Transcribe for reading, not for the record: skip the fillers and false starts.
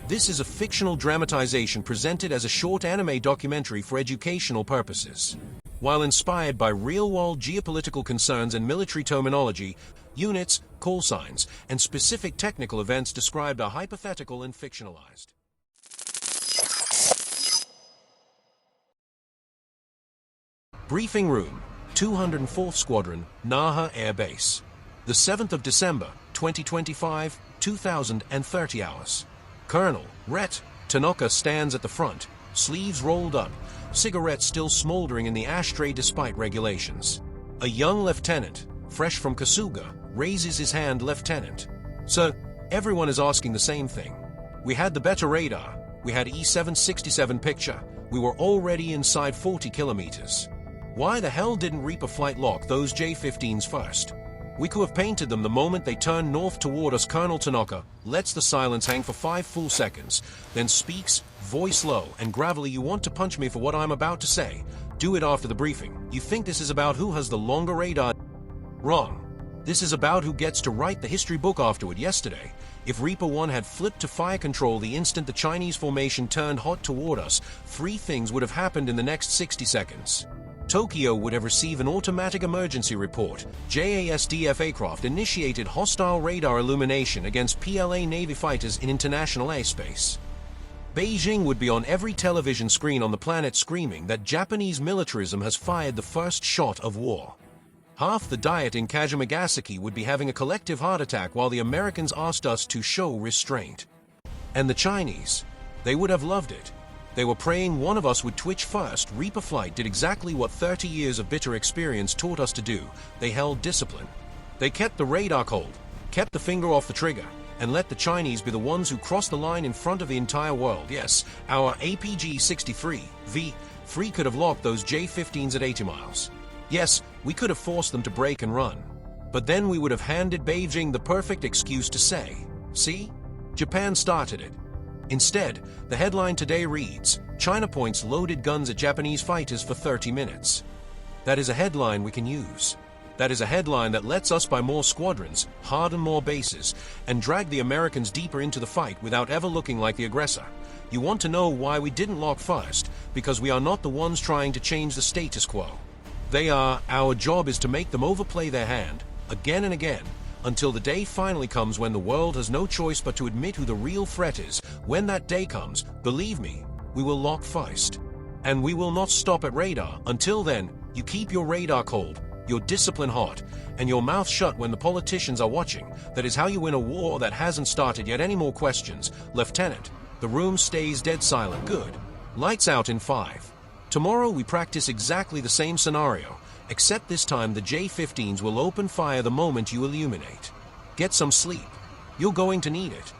This is a fictional dramatization presented as a short anime documentary for educational purposes. While inspired by real-world geopolitical concerns and military terminology, units, call signs, and specific technical events described are hypothetical and fictionalized. Briefing Room, 204th Squadron, Naha Air Base. The 7th of December, 2025, 2030 hours. Colonel Ret Tanaka stands at the front, sleeves rolled up, cigarette still smoldering in the ashtray despite regulations. A young lieutenant, fresh from Kasuga, raises his hand. Lieutenant. Sir, everyone is asking the same thing. We had the better radar, we had E-767 picture, we were already inside 40 kilometers. Why the hell didn't Reaper flight lock those J-15s first? We could have painted them the moment they turned north toward us. Colonel Tanaka lets the silence hang for 5 full seconds, then speaks, voice low and gravelly. You want to punch me for what I'm about to say? Do it after the briefing. You think this is about who has the longer radar? Wrong. This is about who gets to write the history book afterward. Yesterday, if Reaper 1 had flipped to fire control the instant the Chinese formation turned hot toward us, 3 things would have happened in the next 60 seconds. Tokyo would have received an automatic emergency report. JASDF aircraft initiated hostile radar illumination against PLA Navy fighters in international airspace. Beijing would be on every television screen on the planet screaming that Japanese militarism has fired the first shot of war. Half the diet in Kasumigaseki would be having a collective heart attack while the Americans asked us to show restraint. And the Chinese, they would have loved it. They were praying one of us would twitch first. Reaper flight did exactly what 30 years of bitter experience taught us to do. They held discipline. They kept the radar cold, kept the finger off the trigger, and let the Chinese be the ones who crossed the line in front of the entire world. Yes, our APG-63 V3 could have locked those J-15s at 80 miles. Yes, we could have forced them to break and run. But then we would have handed Beijing the perfect excuse to say, see, Japan started it. Instead, the headline today reads, China points loaded guns at Japanese fighters for 30 minutes. That is a headline we can use. That is a headline that lets us buy more squadrons, harden more bases, and drag the Americans deeper into the fight without ever looking like the aggressor. You want to know why we didn't lock first? Because we are not the ones trying to change the status quo. They are. Our job is to make them overplay their hand, again and again, until the day finally comes when the world has no choice but to admit who the real threat is. When that day comes, believe me, we will lock first. And we will not stop at radar. Until then, you keep your radar cold, your discipline hot, and your mouth shut when the politicians are watching. That is how you win a war that hasn't started yet. Any more questions? Lieutenant, the room stays dead silent. Good. Lights out in 5. Tomorrow we practice exactly the same scenario, except this time the J-15s will open fire the moment you illuminate. Get some sleep. You're going to need it.